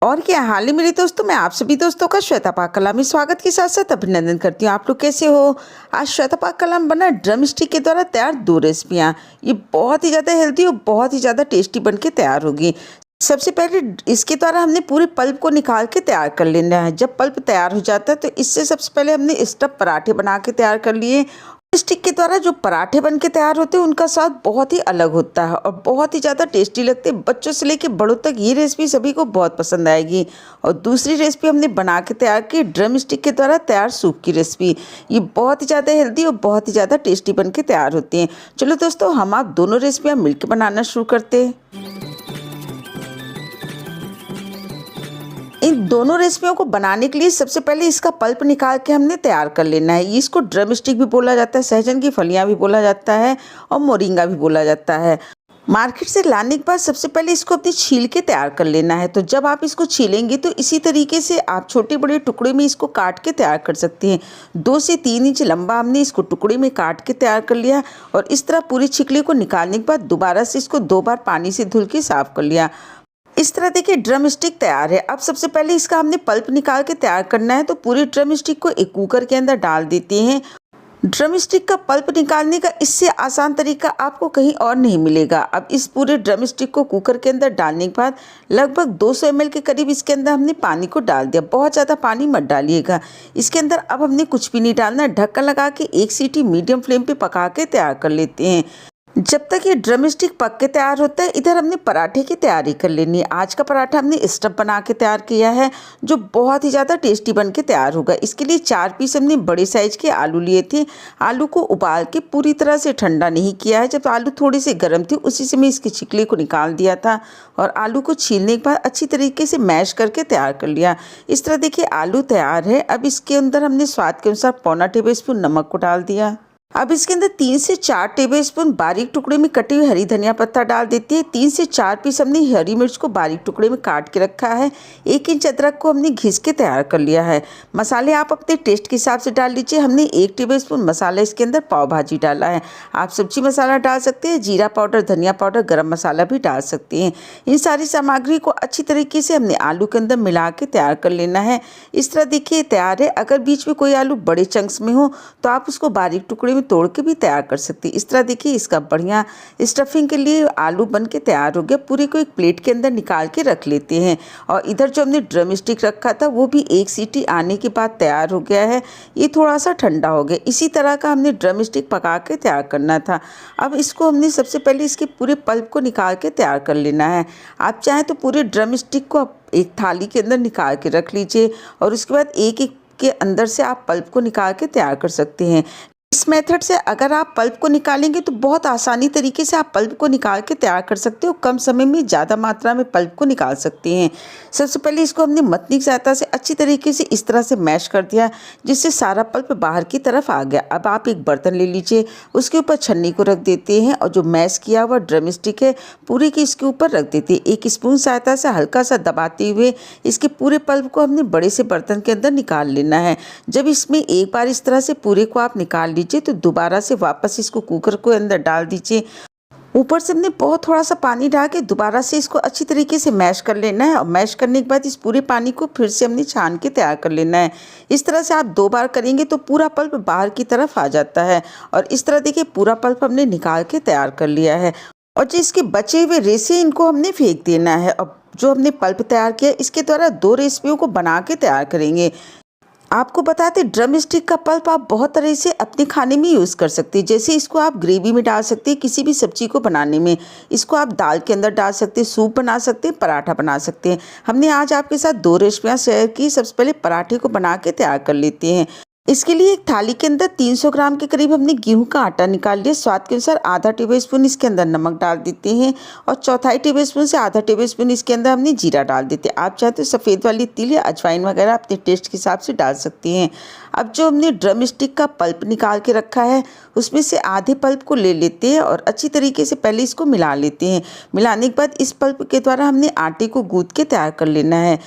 और क्या हाल ही मेरे दोस्तों, मैं आप सभी दोस्तों का श्वेता पाक कला में स्वागत के साथ साथ अभिनंदन करती हूँ। आप लोग कैसे हो? आज श्वेता पाक कला में बना ड्रम स्टिक के द्वारा तैयार दो रेसिपियाँ। ये बहुत ही ज़्यादा हेल्दी और बहुत ही ज़्यादा टेस्टी बन के तैयार होगी। सबसे पहले इसके द्वारा हमने पूरे पल्प को निकाल के तैयार कर लेना है। जब पल्प तैयार हो जाता है तो इससे सबसे पहले हमने स्टफ पराठे बना के तैयार कर लिए। स्टिक के द्वारा जो पराठे बन के तैयार होते हैं उनका स्वाद बहुत ही अलग होता है और बहुत ही ज़्यादा टेस्टी लगते हैं। बच्चों से लेके बड़ों तक ये रेसिपी सभी को बहुत पसंद आएगी। और दूसरी रेसिपी हमने बना के तैयार की ड्रम स्टिक के द्वारा तैयार सूप की रेसिपी। ये बहुत ही ज़्यादा हेल्दी और बहुत ही ज़्यादा टेस्टी बन के तैयार होती हैं। चलो दोस्तों, हम आप दोनों रेसिपियाँ मिलकर बनाना शुरू करते हैं। इन दोनों रेसिपियों को बनाने के लिए सबसे पहले इसका पल्प निकाल के हमने तैयार कर लेना है। इसको ड्रम स्टिक भी बोला जाता है, सहजन की फलियां भी बोला जाता है और मोरिंगा भी बोला जाता है। मार्केट से लाने के बाद सबसे पहले इसको अपनी छील के तैयार कर लेना है। तो जब आप इसको छीलेंगे तो इसी तरीके से आप छोटे बड़े टुकड़े में इसको काट के तैयार कर सकते हैं। 2 से 3 इंच लंबा हमने इसको टुकड़े में काट के तैयार कर लिया और इस तरह पूरी छिकली को निकालने के बाद दोबारा से इसको 2 बार पानी से धुल के साफ कर लिया। इस तरह देखिए ड्रम स्टिक तैयार है। अब सबसे पहले इसका हमने पल्प निकाल के तैयार करना है। तो पूरे ड्रम स्टिक को एक कुकर के अंदर डाल देते हैं। ड्रम स्टिक का पल्प निकालने का इससे आसान तरीका आपको कहीं और नहीं मिलेगा। अब इस पूरे ड्रम स्टिक को कुकर के अंदर डालने के बाद लगभग 200 ml के करीब इसके अंदर हमने पानी को डाल दिया। बहुत ज़्यादा पानी मत डालिएगा इसके अंदर। अब हमने कुछ भी नहीं डालना, ढक्कन लगा के 1 सीटी मीडियम फ्लेम पे पका के तैयार कर लेते हैं। जब तक ये ड्रम स्टिक पक के तैयार होता है, इधर हमने पराठे की तैयारी कर लेनी है। आज का पराठा हमने स्टफ बना के तैयार किया है जो बहुत ही ज़्यादा टेस्टी बन के तैयार होगा। इसके लिए 4 पीस हमने बड़े साइज के आलू लिए थे। आलू को उबाल के पूरी तरह से ठंडा नहीं किया है। जब आलू थोड़े से गर्म थे उसी से मैं इसकी छिकली को निकाल दिया था और आलू को छीलने के बाद अच्छी तरीके से मैश करके तैयार कर लिया। इस तरह देखिए आलू तैयार है। अब इसके अंदर हमने स्वाद के अनुसार पौना टेबलस्पून नमक को डाल दिया। अब इसके अंदर 3 से 4 टेबलस्पून बारीक टुकड़े में कटी हुई हरी धनिया पत्ता डाल देती है। 3 से 4 पीस हमने हरी मिर्च को बारीक टुकड़े में काट के रखा है। 1 इंच अदरक को हमने घिस के तैयार कर लिया है। मसाले आप अपने टेस्ट के हिसाब से डाल लीजिए। हमने 1 टेबलस्पून मसाला इसके अंदर पाव भाजी डाला है। आप सब्जी मसाला डाल सकते हैं, जीरा पाउडर, धनिया पाउडर, गरम मसाला भी डाल सकते हैं। इन सारी सामग्री को अच्छी तरीके से हमने आलू के अंदर मिला के तैयार कर लेना है। इस तरह देखिए तैयार है। अगर बीच में कोई आलू बड़े चंक्स में हो तो आप उसको बारीक टुकड़े में तोड़ के भी तैयार कर सकती है। इस तरह देखिए इसका बढ़िया स्टफिंग के लिए आलू बन के तैयार हो गया। पूरे को एक प्लेट के अंदर निकाल के रख लेते हैं। और इधर जो हमने ड्रम स्टिक रखा था वो भी 1 सीटी आने के बाद तैयार हो गया है। ये थोड़ा सा ठंडा हो गया। इसी तरह का हमने ड्रम स्टिक पका के तैयार करना था। अब इसको हमने सबसे पहले इसके पूरे पल्प को निकाल के तैयार कर लेना है। आप चाहें तो पूरे ड्रम स्टिक को एक थाली के अंदर निकाल के रख लीजिए और उसके बाद एक एक के अंदर से आप पल्प को निकाल के तैयार कर सकते हैं। इस मेथड से अगर आप पल्प को निकालेंगे तो बहुत आसानी तरीके से आप पल्प को निकाल के तैयार कर सकते हो। कम समय में ज़्यादा मात्रा में पल्प को निकाल सकते हैं। सबसे पहले इसको हमने मतनी की सहायता से अच्छी तरीके से इस तरह से मैश कर दिया जिससे सारा पल्प बाहर की तरफ आ गया। अब आप एक बर्तन ले लीजिए, उसके ऊपर छन्नी को रख देते हैं और जो मैश किया हुआ ड्रम स्टिक है पूरी की इसके ऊपर रख देते हैं। एक स्पून सहायता से हल्का सा दबाते हुए इसके पूरे पल्प को हमने बड़े से बर्तन के अंदर निकाल लेना है। जब इसमें एक बार इस तरह से पूरे को आप निकाल लीजिए तो दोबारा से वापस इसको कुकर को अंदर डाल दीजिए। ऊपर से हमने बहुत थोड़ा सा पानी डाल के दोबारा से इसको अच्छी तरीके से मैश कर लेना है और मैश करने के बाद इस पूरे पानी को फिर से हमने छान के तैयार कर लेना है। इस तरह से आप 2 बार करेंगे तो पूरा पल्प बाहर की तरफ आ जाता है। और इस तरह देखिए पूरा पल्प हमने निकाल के तैयार कर लिया है और जो इसके बचे हुए रेसे इनको हमने फेंक देना है। अब जो हमने पल्प तैयार किया इसके द्वारा 2 रेसिपियों को बना के तैयार करेंगे। आपको बताते ड्रम स्टिक का पल्प आप बहुत तरह से अपने खाने में यूज़ कर सकते हैं। जैसे इसको आप ग्रेवी में डाल सकते हैं, किसी भी सब्जी को बनाने में इसको आप दाल के अंदर डाल सकते हैं, सूप बना सकते हैं, पराठा बना सकते हैं। हमने आज आपके साथ 2 रेसिपियाँ शेयर की। सबसे पहले पराठे को बना के तैयार कर लेते हैं। इसके लिए एक थाली के अंदर 300 ग्राम के करीब हमने गेहूं का आटा निकाल लिया। स्वाद के अनुसार आधा टेबलस्पून इसके अंदर नमक डाल देते हैं और चौथाई टेबलस्पून से आधा टेबलस्पून इसके अंदर हमने जीरा डाल देते हैं। आप चाहे तो सफ़ेद वाली तिल या अजवाइन वगैरह अपने टेस्ट के हिसाब से डाल सकते हैं। अब जो हमने ड्रम स्टिक का पल्प निकाल के रखा है उसमें से आधे पल्प को ले लेते हैं और अच्छी तरीके से पहले इसको मिला लेते हैं। मिलाने के बाद इस पल्प के द्वारा हमने आटे को गूंथ के तैयार कर लेना है।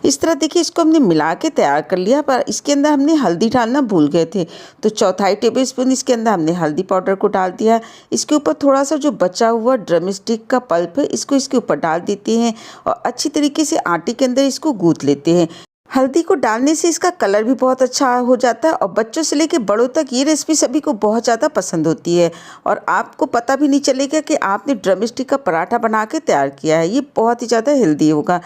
इस तरह देखिए इसको हमने मिला के तैयार कर लिया, पर इसके अंदर हमने हल्दी डालना भूल गए थे, तो 1/4 टेबलस्पून इसके अंदर हमने हल्दी पाउडर को डाल दिया। इसके ऊपर थोड़ा सा जो बचा हुआ ड्रम स्टिक का पल्प है इसको इसके ऊपर डाल देते हैं और अच्छी तरीके से आटे के अंदर इसको गूंथ लेते हैं। हल्दी को डालने से इसका कलर भी बहुत अच्छा हो जाता है और बच्चों से लेकर बड़ों तक ये रेसिपी सभी को बहुत ज़्यादा पसंद होती है और आपको पता भी नहीं चलेगा कि आपने ड्रम स्टिक का पराठा बना के तैयार किया है। ये बहुत ही ज़्यादा हेल्दी होगा।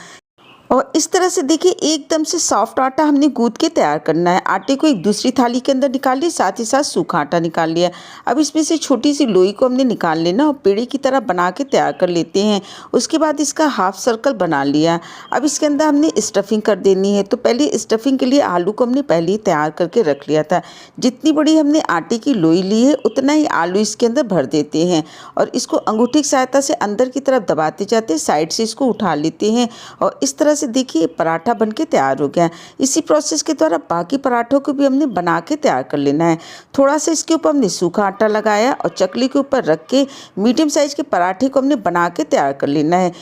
और इस तरह से देखिए एकदम से सॉफ्ट आटा हमने गूंथ के तैयार करना है। आटे को एक दूसरी थाली के अंदर निकाल लिया, साथ ही साथ सूखा आटा निकाल लिया। अब इसमें से छोटी सी लोई को हमने निकाल लेना और पेड़े की तरह बना के तैयार कर लेते हैं। उसके बाद इसका हाफ सर्कल बना लिया। अब इसके अंदर हमने स्टफिंग कर देनी है, तो पहले स्टफिंग के लिए आलू को हमने पहले ही तैयार करके रख लिया था। जितनी बड़ी हमने आटे की लोई ली है उतना ही आलू इसके अंदर भर देते हैं और इसको अंगूठी की सहायता से अंदर की तरफ दबाते जाते हैं, साइड से इसको उठा लेते हैं और इस तरह से देखिए पराठा बनके तैयार हो गया। इसी प्रोसेस के द्वारा बाकी पराठों को भी हमने बना के तैयार कर लेना है। थोड़ा सा इसके ऊपर हमने सूखा आटा लगाया और चकली के ऊपर रख के मीडियम साइज के पराठे को हमने बना के तैयार कर लेना है।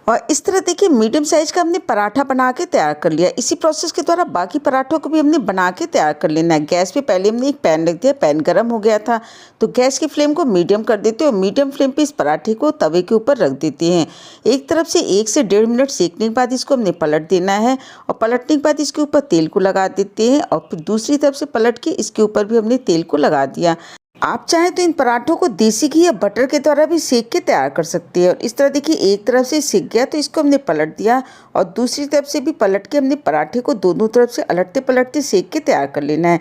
और इस तरह देखिए मीडियम साइज का हमने पराठा बना के तैयार कर लिया। इसी प्रोसेस के द्वारा बाकी पराठों को भी हमने बना के तैयार कर लेना है। गैस पे पहले हमने एक पैन रख दिया, पैन गर्म हो गया था तो गैस की फ्लेम को मीडियम कर देते हैं और मीडियम फ्लेम पे इस पराठे को तवे के ऊपर रख देते हैं। एक तरफ से 1 से 1.5 मिनट सेकने के बाद इसको हमने पलट देना है और पलटने के बाद इसके ऊपर तेल को लगा देते हैं और फिर दूसरी तरफ से पलट के इसके ऊपर भी हमने तेल को लगा दिया। आप चाहें तो इन पराठों को देसी घी या बटर के द्वारा भी सेक के तैयार कर सकते हैं। और इस तरह देखिए एक तरफ से सेक गया तो इसको हमने पलट दिया और दूसरी तरफ से भी पलट के हमने पराठे को दोनों तरफ से अलटते पलटते सेक के तैयार कर लेना है।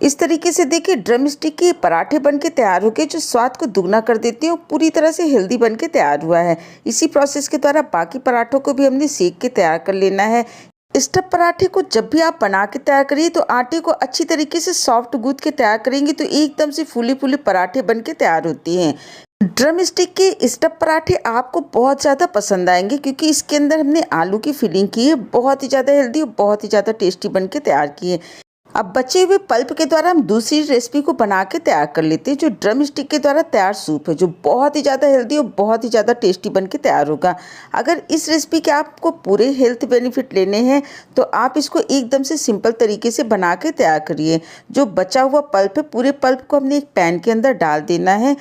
इस तरीके से देखिए ड्रम स्टिक के पराठे बन के तैयार हो गए जो स्वाद को दुगना कर देते हैं और पूरी तरह से हेल्दी बन के तैयार हुआ है। इसी प्रोसेस के द्वारा बाकी पराठों को भी हमने सेक के तैयार कर लेना है। स्टफ पराठे को जब भी आप बना के तैयार करिए तो आटे को अच्छी तरीके से सॉफ्ट गूंथ के तैयार करेंगे तो एकदम से फूले फूले पराठे बन के तैयार होते हैं। ड्रम स्टिक के स्टफ पराठे आपको बहुत ज़्यादा पसंद आएंगे क्योंकि इसके अंदर हमने आलू की फिलिंग की है। बहुत ही ज़्यादा हेल्दी और बहुत ही ज़्यादा टेस्टी बन के तैयार की है। अब बचे हुए पल्प के द्वारा हम दूसरी रेसिपी को बना के तैयार कर लेते हैं जो ड्रम स्टिक के द्वारा तैयार सूप है, जो बहुत ही ज़्यादा हेल्दी और बहुत ही ज़्यादा टेस्टी बन के तैयार होगा। अगर इस रेसिपी के आपको पूरे हेल्थ बेनिफिट लेने हैं तो आप इसको एकदम से सिंपल तरीके से बना के तैयार करिए। जो बचा हुआ पल्प है पूरे पल्प को हमने एक पैन के अंदर डाल देना है।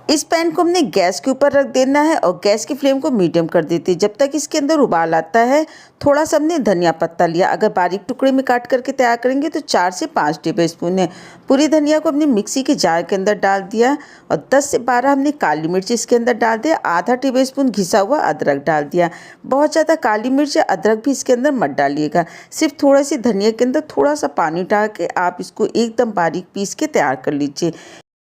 इस पैन को हमने गैस के ऊपर रख देना है और गैस की फ्लेम को मीडियम कर देते हैं जब तक इसके अंदर उबाल आता है। थोड़ा सा हमने धनिया पत्ता लिया, अगर बारीक टुकड़े में काट करके तैयार करेंगे तो 4 से 5 टेबलस्पून है। पूरी धनिया को हमने मिक्सी के जार के अंदर डाल दिया और 10 से 12 हमने काली मिर्च इसके अंदर डाल दिया। आधा टेबलस्पून घिसा हुआ अदरक डाल दिया। बहुत ज़्यादा काली मिर्च या अदरक भी इसके अंदर मत डालिएगा, सिर्फ थोड़ा सी धनिया के अंदर थोड़ा सा पानी डाल के आप इसको एकदम बारीक पीस के तैयार कर लीजिए।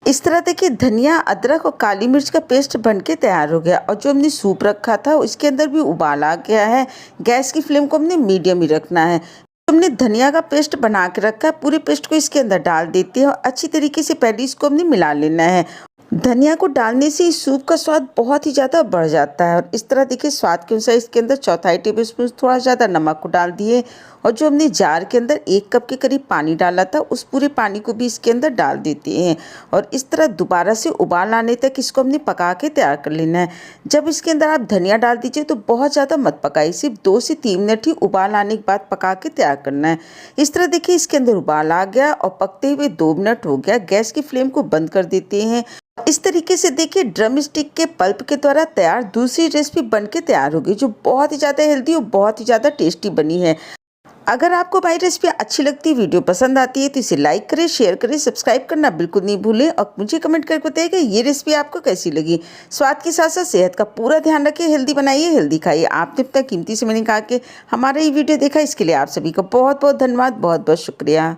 इस तरह देखिए धनिया, अदरक और काली मिर्च का पेस्ट बनके तैयार हो गया और जो हमने सूप रखा था उसके अंदर भी उबाल आ गया है। गैस की फ्लेम को हमने मीडियम ही रखना है। हमने धनिया का पेस्ट बना के रखा है, पूरे पेस्ट को इसके अंदर डाल देते हैं और अच्छी तरीके से पहले इसको हमने मिला लेना है। धनिया को डालने से इस सूप का स्वाद बहुत ही ज़्यादा बढ़ जाता है। और इस तरह देखिए स्वाद के अनुसार इसके अंदर 1/4 टेबलस्पून थोड़ा ज़्यादा नमक को डाल दिए और जो हमने जार के अंदर 1 कप के करीब पानी डाला था उस पूरे पानी को भी इसके अंदर डाल देते हैं और इस तरह दोबारा से उबाल आने तक इसको हमने पका के तैयार कर लेना है। जब इसके अंदर आप धनिया डाल दीजिए तो बहुत ज़्यादा मत पकाइए, सिर्फ 2 से 3 मिनट ही उबाल आने के बाद पका के तैयार करना है। इस तरह देखिए इसके अंदर उबाल आ गया और पकते हुए 2 मिनट हो गया। गैस की फ्लेम को बंद कर देते हैं। इस तरीके से देखिए ड्रम स्टिक के पल्प के द्वारा तैयार दूसरी रेसिपी बनके तैयार होगी जो बहुत ही ज़्यादा हेल्दी और बहुत ही ज़्यादा टेस्टी बनी है। अगर आपको हमारी रेसिपी अच्छी लगती है, वीडियो पसंद आती है तो इसे लाइक करें, शेयर करें, सब्सक्राइब करना बिल्कुल नहीं भूलें और मुझे कमेंट करके बताइए कि ये रेसिपी आपको कैसी लगी। स्वाद के साथ साथ सेहत का पूरा ध्यान रखिए, हेल्दी बनाइए, हेल्दी खाइए। आपने अपना कीमती समय निकाल के हमारा ये वीडियो देखा, इसके लिए आप सभी का बहुत बहुत धन्यवाद, बहुत बहुत शुक्रिया।